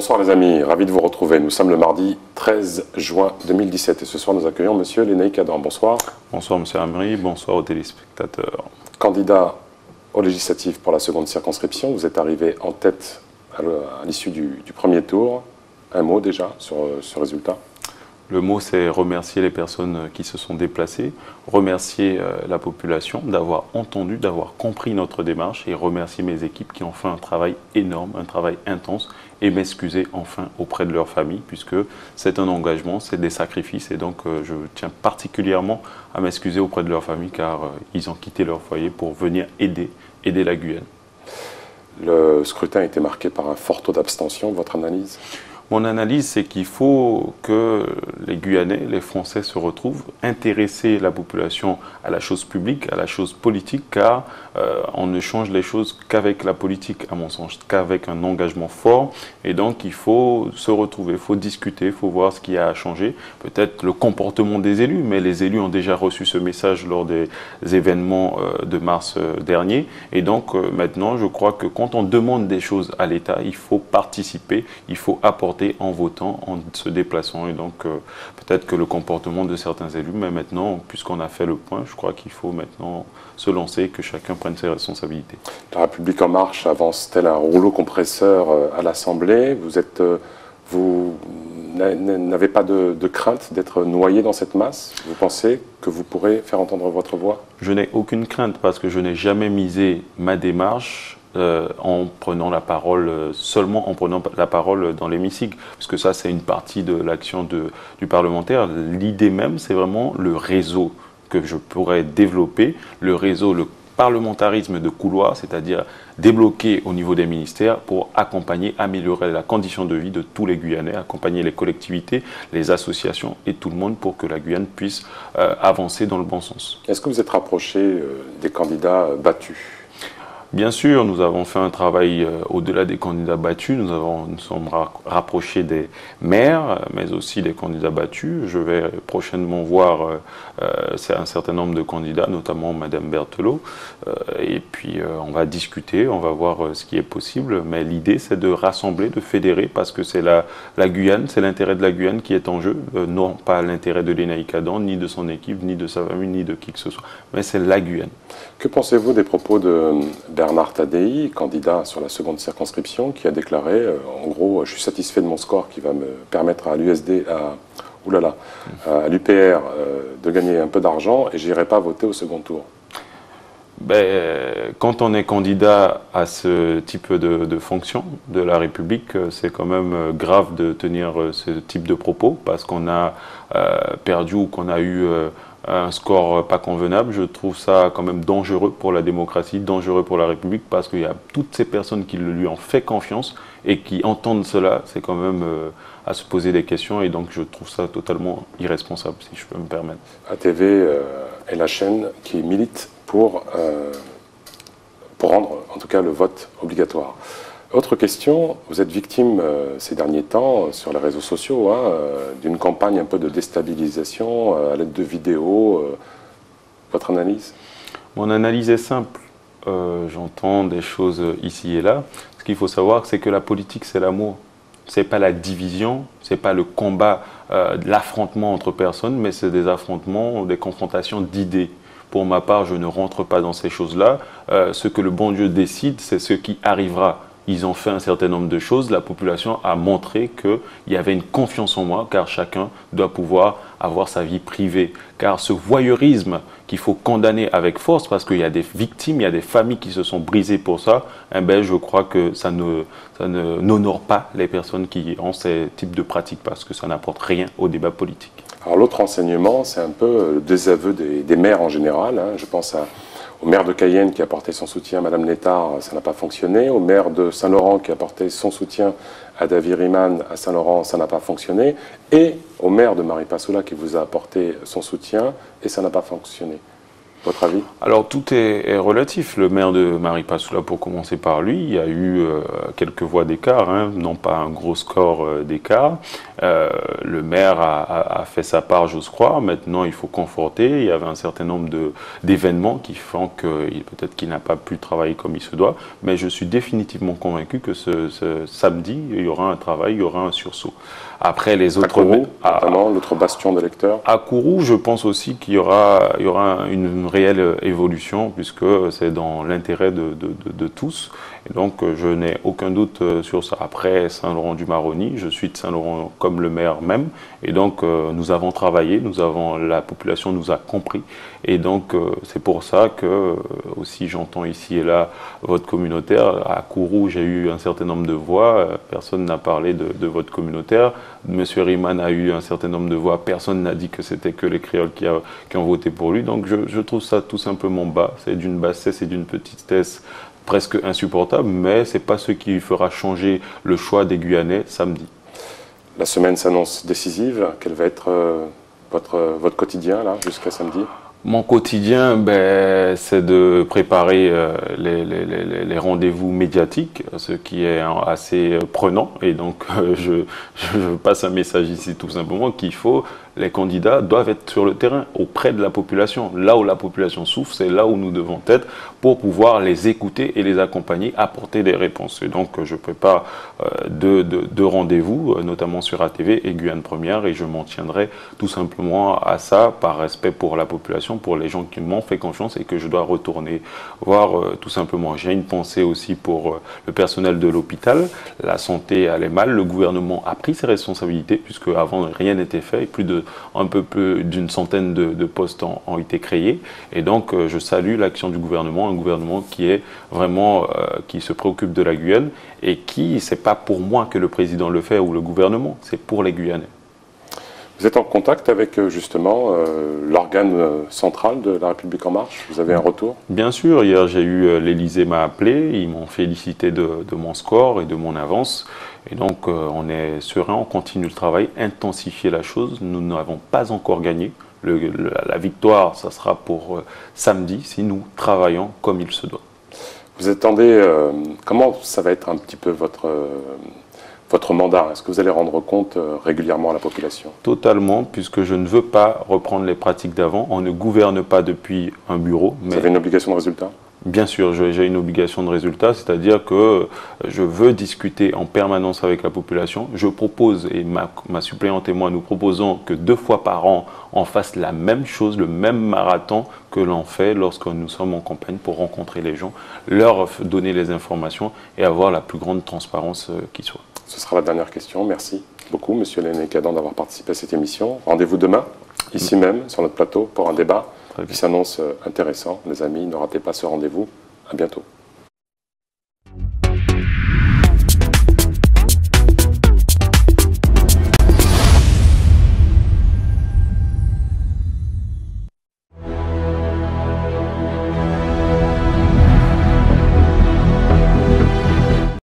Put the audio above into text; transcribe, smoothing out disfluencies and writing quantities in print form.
Bonsoir les amis, ravi de vous retrouver. Nous sommes le mardi 13 juin 2017 et ce soir nous accueillons Monsieur Lénaïck Adam. Bonsoir. Bonsoir Monsieur Amri, bonsoir aux téléspectateurs. Candidat aux législatives pour la seconde circonscription, vous êtes arrivé en tête à l'issue du premier tour. Un mot déjà sur ce résultat? Le mot, c'est remercier les personnes qui se sont déplacées, remercier la population d'avoir entendu, d'avoir compris notre démarche et remercier mes équipes qui ont fait un travail énorme, un travail intense et m'excuser enfin auprès de leur famille puisque c'est un engagement, c'est des sacrifices et donc je tiens particulièrement à m'excuser auprès de leur famille car ils ont quitté leur foyer pour venir aider la Guyane. Le scrutin a été marqué par un fort taux d'abstention, votre analyse? Mon analyse, c'est qu'il faut que les Guyanais, les Français se retrouvent, intéresser la population à la chose publique, à la chose politique, car on ne change les choses qu'avec la politique, à mon sens, qu'avec un engagement fort. Et donc, il faut se retrouver, il faut discuter, il faut voir ce qui a changé. Peut-être le comportement des élus, mais les élus ont déjà reçu ce message lors des événements de mars dernier. Et donc, maintenant, je crois que quand on demande des choses à l'État, il faut participer, il faut apporter en votant, en se déplaçant. Et donc, peut-être que le comportement de certains élus, mais maintenant, puisqu'on a fait le point, je crois qu'il faut maintenant se lancer et que chacun prenne ses responsabilités. La République En Marche avance tel un rouleau compresseur à l'Assemblée. Vous n'avez pas de crainte d'être noyé dans cette masse? Vous pensez que vous pourrez faire entendre votre voix? Je n'ai aucune crainte parce que je n'ai jamais misé ma démarche en prenant la parole, seulement en prenant la parole dans l'hémicycle, parce que ça c'est une partie de l'action du parlementaire. L'idée même c'est vraiment le réseau que je pourrais développer, le réseau, le parlementarisme de couloir, c'est-à-dire débloquer au niveau des ministères pour accompagner, améliorer la condition de vie de tous les Guyanais, accompagner les collectivités, les associations et tout le monde pour que la Guyane puisse avancer dans le bon sens. Est-ce que vous êtes rapproché des candidats battus? Bien sûr, nous avons fait un travail au-delà des candidats battus. Nous sommes rapprochés des maires, mais aussi des candidats battus. Je vais prochainement voir un certain nombre de candidats, notamment Madame Berthelot. Et puis, on va discuter, on va voir ce qui est possible. Mais l'idée, c'est de rassembler, de fédérer, parce que c'est la Guyane, c'est l'intérêt de la Guyane qui est en jeu. Non pas l'intérêt de Lénaïck Adam, ni de son équipe, ni de sa famille, ni de qui que ce soit. Mais c'est la Guyane. Que pensez-vous des propos de Bernard Tadei, candidat sur la seconde circonscription, qui a déclaré, en gros, je suis satisfait de mon score qui va me permettre à l'USD, à l'UPR de gagner un peu d'argent et je n'irai pas voter au second tour? Quand on est candidat à ce type de fonction de la République, c'est quand même grave de tenir ce type de propos parce qu'on a perdu ou qu'on a eu un score pas convenable. Je trouve ça quand même dangereux pour la démocratie, dangereux pour la République parce qu'il y a toutes ces personnes qui lui ont fait confiance et qui entendent cela, c'est quand même à se poser des questions et donc je trouve ça totalement irresponsable si je peux me permettre. ATV est la chaîne qui milite pour rendre en tout cas le vote obligatoire. Autre question, vous êtes victime ces derniers temps sur les réseaux sociaux d'une campagne un peu de déstabilisation à l'aide de vidéos. Votre analyse? Mon analyse est simple. J'entends des choses ici et là. Ce qu'il faut savoir, c'est que la politique, c'est l'amour. Ce n'est pas la division, ce n'est pas le combat, l'affrontement entre personnes, mais c'est des affrontements, des confrontations d'idées. Pour ma part, je ne rentre pas dans ces choses-là. Ce que le bon Dieu décide, c'est ce qui arrivera. Ils ont fait un certain nombre de choses. La population a montré qu'il y avait une confiance en moi, car chacun doit pouvoir avoir sa vie privée. Car ce voyeurisme qu'il faut condamner avec force, parce qu'il y a des victimes, il y a des familles qui se sont brisées pour ça, je crois que ça n'honore pas les personnes qui ont ces types de pratiques, parce que ça n'apporte rien au débat politique. Alors l'autre enseignement, c'est un peu le désaveu des maires en général. Je pense au maire de Cayenne qui a apporté son soutien à Mme Létard, ça n'a pas fonctionné. Au maire de Saint-Laurent qui a apporté son soutien à David Riemann à Saint-Laurent, ça n'a pas fonctionné. Et au maire de Maripasoula qui vous a apporté son soutien et ça n'a pas fonctionné. Votre avis? Alors tout est relatif. Le maire de Maripasoula, pour commencer par lui, il y a eu quelques voix d'écart, hein, non pas un gros score d'écart. Le maire a fait sa part, j'ose croire. Maintenant, il faut conforter. Il y avait un certain nombre d'événements qui font que peut-être qu'il n'a pas pu travailler comme il se doit. Mais je suis définitivement convaincu que ce samedi, il y aura un travail, il y aura un sursaut. Après, les autres... À Kourou, notamment, l'autre bastion d'électeurs. À Kourou, je pense aussi qu'il y aura une réelle évolution, puisque c'est dans l'intérêt de tous. Et donc, je n'ai aucun doute sur ça. Après Saint-Laurent-du-Maroni, je suis de Saint-Laurent comme le maire même. Et donc, nous avons travaillé, la population nous a compris. Et donc, c'est pour ça que, aussi, j'entends ici et là votre communautaire. À Kourou, j'ai eu un certain nombre de voix. Personne n'a parlé de votre communautaire. Monsieur Riemann a eu un certain nombre de voix. Personne n'a dit que c'était que les créoles qui ont voté pour lui. Donc, je trouve ça tout simplement bas. C'est d'une bassesse et d'une petitesse presque insupportable, mais ce n'est pas ce qui fera changer le choix des Guyanais samedi. La semaine s'annonce décisive. Quel va être votre quotidien là, jusqu'à samedi? Mon quotidien, c'est de préparer les rendez-vous médiatiques, ce qui est assez prenant. Et donc, je passe un message ici tout simplement qu'il faut... Les candidats doivent être sur le terrain, auprès de la population. Là où la population souffre, c'est là où nous devons être pour pouvoir les écouter et les accompagner, apporter des réponses. Et donc, je prépare deux rendez-vous, notamment sur ATV et Guyane Première, et je m'en tiendrai tout simplement à ça, par respect pour la population, pour les gens qui m'ont fait confiance et que je dois retourner voir tout simplement. J'ai une pensée aussi pour le personnel de l'hôpital. La santé allait mal, le gouvernement a pris ses responsabilités, puisque avant rien n'était fait, et un peu plus d'une centaine de postes ont été créés. Et donc, je salue l'action du gouvernement, un gouvernement qui est vraiment, qui se préoccupe de la Guyane et qui, c'est pas pour moi que le président le fait ou le gouvernement, c'est pour les Guyanais. Vous êtes en contact avec justement l'organe central de La République En Marche? Vous avez un retour? Bien sûr, hier j'ai eu l'Élysée m'a appelé, ils m'ont félicité de mon score et de mon avance. Et donc on est serein, on continue le travail, intensifier la chose. Nous n'avons pas encore gagné. La victoire, ça sera pour samedi si nous travaillons comme il se doit. Vous attendez, comment ça va être un petit peu votre mandat? Est-ce que vous allez rendre compte régulièrement à la population? Totalement, puisque je ne veux pas reprendre les pratiques d'avant. On ne gouverne pas depuis un bureau. Vous avez une obligation de résultat? Bien sûr, j'ai une obligation de résultat, c'est-à-dire que je veux discuter en permanence avec la population. Je propose, et ma suppléante et moi, nous proposons que 2 fois par an, on fasse la même chose, le même marathon que l'on fait lorsque nous sommes en campagne pour rencontrer les gens, leur donner les informations et avoir la plus grande transparence qui soit. Ce sera la dernière question. Merci beaucoup, Monsieur Léné-Cadan, d'avoir participé à cette émission. Rendez-vous demain, ici même, sur notre plateau, pour un débat qui s'annonce intéressant. Les amis, ne ratez pas ce rendez-vous. À bientôt.